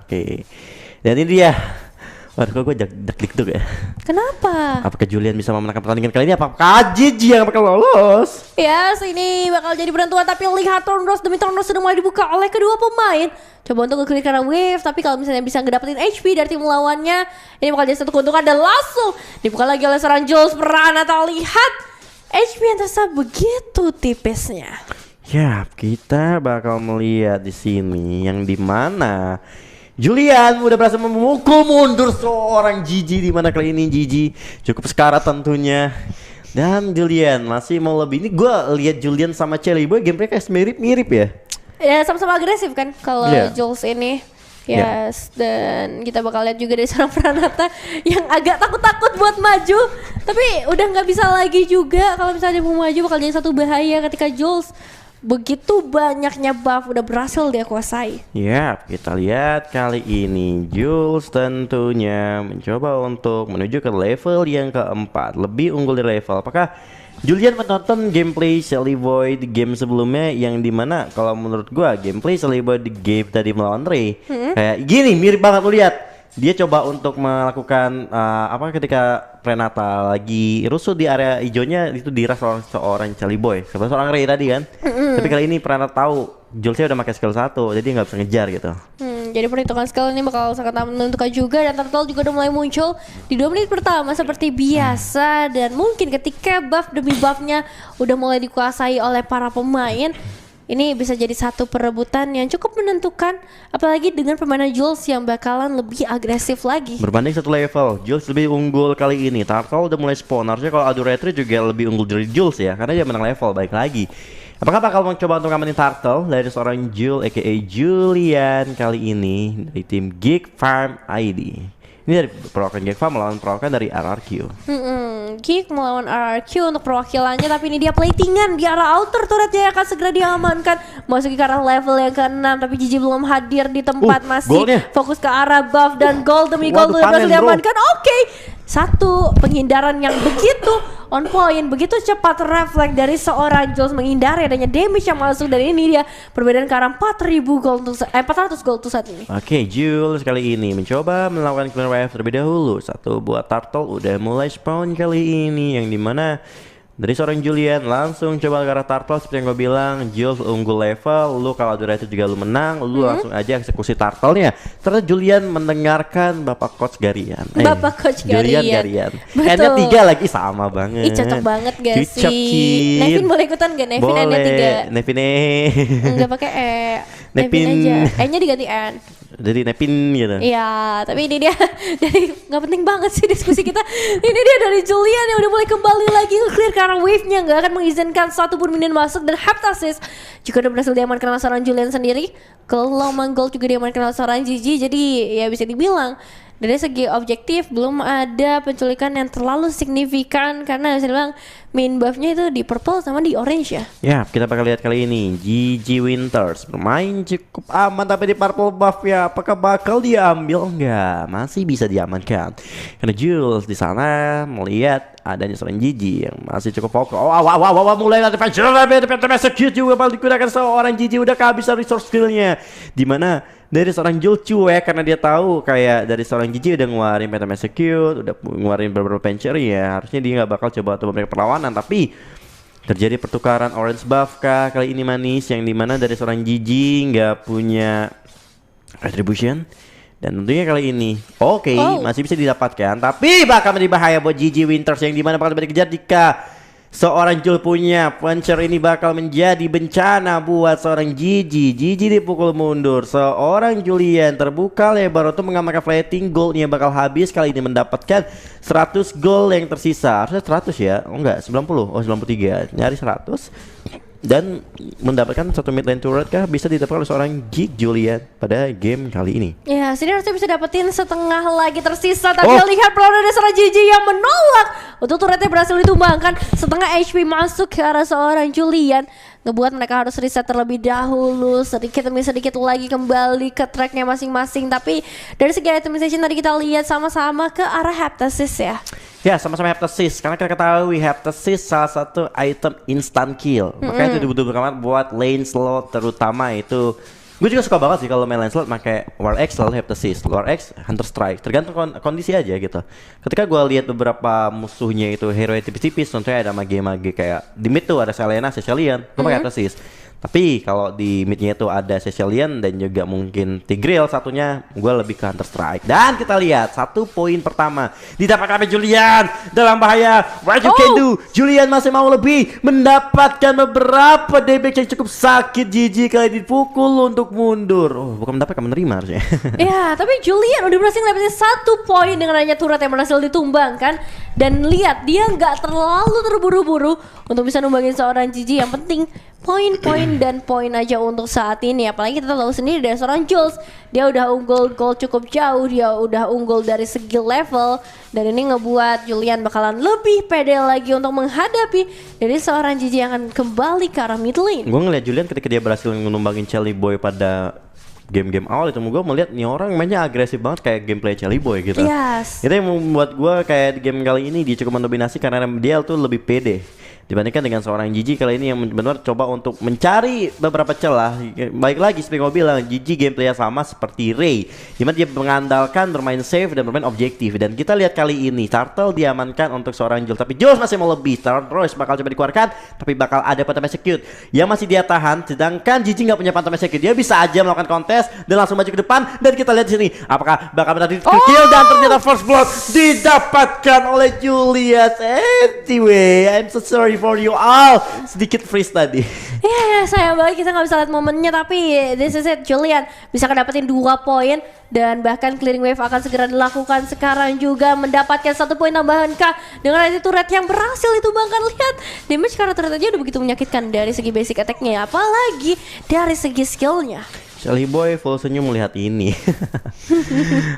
Oke. Dan ini dia. Waduh, kok gue deg-deg ya. Kenapa? Apakah Julian bisa memenangkan pertandingan kali ini? Apakah Gigi yang bakal lolos? Yes, ini bakal jadi penentuan, tapi lihat turn rows demi turn rows sudah mulai dibuka oleh kedua pemain. Coba untuk ngeklik karena wave, tapi kalau misalnya bisa ngedapetin HP dari tim lawannya, ini bakal jadi satu keuntungan dan langsung dibuka lagi oleh seorang Jules Pranata. Lihat HP yang tersisa begitu tipisnya. Ya, kita bakal melihat di sini yang dimana Julian udah berhasil memukul mundur seorang Gigi, di mana kali ini Gigi cukup sekarat tentunya. Dan Julian masih mau lebih. Ini gue lihat Julian sama Celi Boy gameplay kayak mirip-mirip ya. Ya sama-sama agresif kan kalau Jules ini. Yeah. Yes, dan kita bakal lihat juga dari seorang Pranata yang agak takut-takut buat maju, tapi udah nggak bisa lagi juga. Kalau misalnya dia mau maju bakal jadi satu bahaya ketika Jules begitu banyaknya buff udah berhasil dia kuasai. Ya, kita lihat kali ini Jules tentunya mencoba untuk menuju ke level yang keempat, lebih unggul di level. Apakah Julian menonton gameplay Shelly Boy di game sebelumnya, yang dimana kalau menurut gua gameplay Shelly Boy di game tadi melawan Ray kayak gini, mirip banget. Lu lihat dia coba untuk melakukan ketika Pranata lagi rusuh di area hijaunya, itu diras oleh seorang Shelly Boy, seorang Ray tadi kan. Tapi kali ini Pranata tahu Julesnya udah pakai skill 1, jadi nggak bisa ngejar gitu. Jadi perhitungan skill ini bakal sangat menentukan juga, dan Turtle juga udah mulai muncul di 2 menit pertama seperti biasa. Dan mungkin ketika buff demi buffnya udah mulai dikuasai oleh para pemain, ini bisa jadi satu perebutan yang cukup menentukan, apalagi dengan permainan Jules yang bakalan lebih agresif lagi. Berbanding satu level, Jules lebih unggul kali ini. Turtle udah mulai spawn, harusnya kalau Adu Retri juga lebih unggul dari Jules ya, karena dia menang level. Baik lagi, apakah bakal mencoba untuk ngamanin Turtle dari seorang Jules aka Julian kali ini dari tim Geek Farm ID. Ini dari perwakilan Geek Farm melawan perwakilan dari RRQ. Geek melawan RRQ untuk perwakilannya, tapi ini dia platingan di arah outer turret yang akan segera diamankan, masuki ke arah level yang ke-6, tapi Gigi belum hadir di tempat, masih goalnya fokus ke arah buff dan gold demi gold udah berhasil diamankan. Oke, satu penghindaran yang begitu on point, begitu cepat refleks dari seorang Jules menghindari adanya damage yang masuk, dan ini dia perbedaan ke arah 4.000 gold untuk 400 gold untuk saat ini. Oke, Jules kali ini mencoba melakukan clear wave terlebih dahulu. Satu buat Turtle udah mulai spawn kali ini, yang dimana dari seorang Julian langsung coba ke arah Turtle. Seperti yang gue bilang, Jules unggul level, lu kalau ada itu juga lu menang, lu langsung aja eksekusi Turtle-nya. Ternyata Julian mendengarkan Bapak Coach Garian. Bapak Coach Garian. N-nya 3 lagi, sama banget. Ih, cocok banget gak Cocok, sih? Nevin boleh ikutan gak? Nevin N-nya 3. Nevin Enggak pakai E. Nevin aja. E-nya diganti N. Jadi Nevin gitu. Iya, tapi ini dia dari nggak penting banget sih diskusi kita. Ini dia dari Julian yang udah mulai kembali lagi clear karena wave-nya nggak akan mengizinkan satu pun minion masuk, dan Heptasis juga udah berhasil diamankan oleh seorang Julian sendiri. Kalau Mangold juga diamankan oleh seorang Gigi. Jadi ya bisa dibilang dari segi objektif belum ada penculikan yang terlalu signifikan, karena bisa dibilang main buff-nya itu di purple sama di orange ya. Ya, kita bakal lihat kali ini Gigi Winters bermain cukup aman, tapi di purple buff ya, apakah bakal diambil? Enggak, masih bisa diamankan. Karena Jules di sana melihat adanya seorang Gigi yang masih cukup fokus. Mulai ada defense juga bakal digunakan seorang Gigi, udah kehabisan resource skillnya. Dimana dari seorang Jules cuek karena dia tahu kayak dari seorang Gigi udah ngeluarin Phantom Execute, udah ngeluarin beberapa Penchery ya. Harusnya dia nggak bakal coba untuk memberikan perlawanan, tapi terjadi pertukaran orange buff kah kali ini manis, yang dimana dari seorang Gigi nggak punya retribution. Dan tentunya kali ini masih bisa didapatkan, tapi bakal menjadi bahaya buat Gigi Winters, yang dimana bakal dikejar jika seorang Jules punya puncher. Ini bakal menjadi bencana buat seorang Gigi. Gigi dipukul mundur. Seorang Julian terbuka lebar untuk mengamankan flatting. Goldnya bakal habis, kali ini mendapatkan 100 gold yang tersisa. Harusnya 100 ya, enggak 90, 93, nyari 100. Dan mendapatkan satu mid lane turret kah bisa didapatkan oleh seorang Geek Julian pada game kali ini. Ya, sini harusnya bisa dapetin setengah lagi tersisa, tapi lihat peluang dari seorang Gigi yang menolak untuk turretnya berhasil ditumbangkan. Setengah HP masuk ke arah seorang Julian, ngebuat mereka harus reset terlebih dahulu, sedikit demi sedikit lagi kembali ke tracknya masing-masing. Tapi dari segi itemization tadi kita lihat sama-sama ke arah Heptasis ya. Ya, sama-sama Heptasis, karena kita ketahui Heptasis salah satu item instant kill. Makanya itu dibutuhkan banget buat lane slot, terutama itu Gue juga suka banget sih kalau main Lancelot pakai War X selalu Heptasis, War X Hunter Strike, tergantung kondisi aja gitu. Ketika gue lihat beberapa musuhnya itu hero yang tipis-tipis, contohnya ada mage-mage kayak di mid tuh ada Selena, Cecilian, gue pakai Heptasis. Tapi kalau di midnya itu ada Cecilian dan juga mungkin Tigreal satunya, gue lebih ke Hunter Strike. Dan kita lihat 1 poin pertama didapatkan oleh Julian dalam bahaya. What you can do? Julian masih mau lebih, mendapatkan beberapa damage yang cukup sakit. GG kali dipukul untuk mundur. Oh, bukan mendapatkan, menerima harusnya. Ya, tapi Julian udah berhasil dapetin 1 poin dengan hanya turret yang berhasil ditumbangkan. Dan lihat, dia nggak terlalu terburu-buru untuk bisa numbangin seorang GG. Yang penting poin-poin dan poin aja untuk saat ini. Apalagi kita tahu sendiri dari seorang Jules, dia udah unggul gol cukup jauh, dia udah unggul dari segi level. Dan ini ngebuat Julian bakalan lebih pede lagi untuk menghadapi dari seorang GG yang akan kembali ke arah mid lane. Gue ngeliat Julian ketika dia berhasil numbangin Chelly Boy pada game-game awal itu, gue melihat nih orang mainnya agresif banget kayak gameplay Chelly Boy gitu. Yes. Itu yang membuat gue kayak di game kali ini dia cukup mendominasi karena dia tuh lebih pede dibandingkan dengan seorang Gigi kali ini yang benar coba untuk mencari beberapa celah. Baik lagi seperti gue bilang, Gigi gameplaynya sama seperti Ray, dimana dia mengandalkan bermain safe dan bermain objektif. Dan kita lihat kali ini Turtle diamankan untuk seorang Jules, tapi Jules masih mau lebih. Royce bakal coba dikeluarkan, tapi bakal ada Phantom Execute yang masih dia tahan. Sedangkan Gigi nggak punya Phantom Execute, dia bisa aja melakukan kontes dan langsung maju ke depan. Dan kita lihat di sini apakah bakal berarti kill, dan ternyata first blood didapatkan oleh Julius. Anyway, I'm so sorry for you all. Sedikit freeze tadi. Ya, sayang banget kita nggak bisa lihat momennya, tapi this is it. Julian bisa kedapetin 2 poin dan bahkan clearing wave akan segera dilakukan sekarang juga, mendapatkan 1 poin tambahan kah dengan itu turret yang berhasil itu. Bahkan lihat damage karena turret aja udah begitu menyakitkan dari segi basic attack-nya, apalagi dari segi skillnya. Shelly Boy full senyum melihat ini.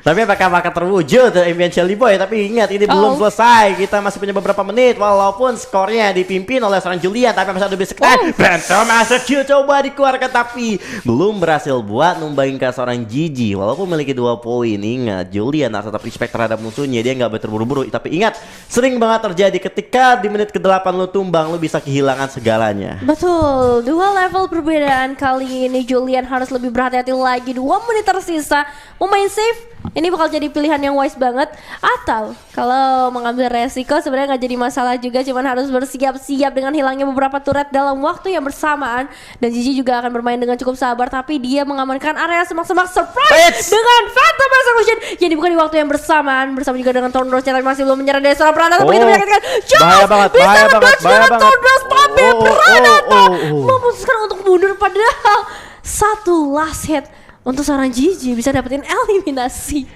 Tapi apakah bakal terwujud impian Shelly Boy? Tapi ingat, ini belum selesai. Kita masih punya beberapa menit. Walaupun skornya dipimpin oleh seorang Julian, tapi masih ada bisikan. Phantom Execute coba dikeluarkan, tapi belum berhasil buat numbangin ke seorang Gigi. Walaupun memiliki 2 poin. Ingat, Julian harus tetap respect terhadap musuhnya. Dia nggak boleh terburu-buru. Tapi ingat, sering banget terjadi ketika di menit ke-8 lu tumbang, lu bisa kehilangan segalanya. Betul, 2 level perbedaan. Kali ini Julian harus lebih berhati-hati lagi. 2 menit tersisa, mau main safe ini bakal jadi pilihan yang wise banget, atau kalau mengambil resiko sebenarnya nggak jadi masalah juga, cuman harus bersiap-siap dengan hilangnya beberapa turret dalam waktu yang bersamaan. Dan Gigi juga akan bermain dengan cukup sabar, tapi dia mengamankan area semak-semak surprise dengan Phantom Execution yang dibuka di waktu yang bersamaan, bersama juga dengan Thornrose yang masih belum menyerang dari seorang Pranata. Begitu menyakitkan, bahaya banget, bisa ngedodge dengan Thornrose, tapi Pranata oh. memutuskan untuk mundur, padahal 1 last hit untuk seorang Gigi bisa dapetin eliminasi.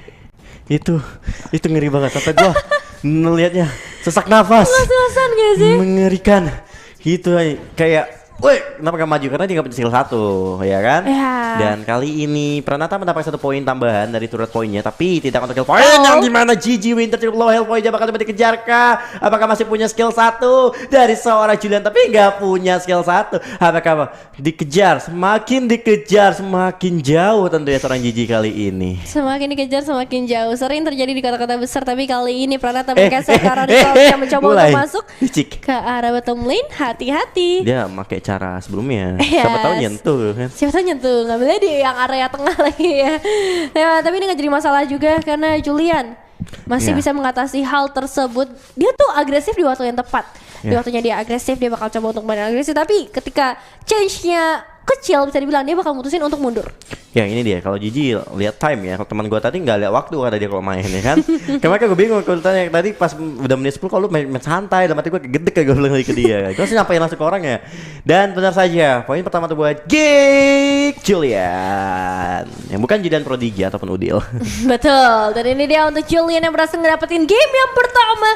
Itu ngeri banget sampai gua ngelihatnya sesak nafas. Ngos-ngosan gak sih? Mengerikan. Gitu kayak, woi, kenapa gak maju? Karena dia gak punya skill 1, ya kan? Ya. Dan kali ini Pranata mendapat 1 poin tambahan dari turret poinnya, tapi tidak untuk kill point yang dimana Gigi Winter cukup low health poinnya. Bakal coba dikejar kah? Apakah masih punya skill 1 dari seorang Julian, tapi gak punya skill 1? Apakah dikejar? Semakin dikejar semakin jauh tentunya seorang Gigi kali ini. Semakin dikejar semakin jauh. Sering terjadi di kota-kota besar, tapi kali ini Pranata menggeser ke arah yang mencoba untuk masuk ke arah bottom lane. Hati-hati. Dia pakai cara sebelumnya. Siapa tahu nyentuh kan? Siapa tahu nyentuh, ngambilnya di yang area tengah lagi ya. Nah, tapi ini gak jadi masalah juga karena Julian masih bisa mengatasi hal tersebut. Dia tuh agresif di waktu yang tepat. Di waktunya dia agresif, dia bakal coba untuk main agresif. Tapi ketika change-nya kecil, bisa dibilang dia bakal mutusin untuk mundur. Ya ini dia, kalau Gigi lihat time ya. Kalau teman gue tadi nggak lihat waktu kata dia kalau main ya kan. Kemarin gue bingung kalau tanya tadi pas udah menit 10 kalau lu main santai, dalam hati gue kegedek kayak gue bilang lagi ke dia. Gue sih nyampein langsung ke orang ya. Dan benar saja, poin pertama tuh buat Geek Julian, yang bukan Julian Prodigi ataupun Udil. Betul, dan ini dia untuk Julian yang berhasil ngedapetin game yang pertama.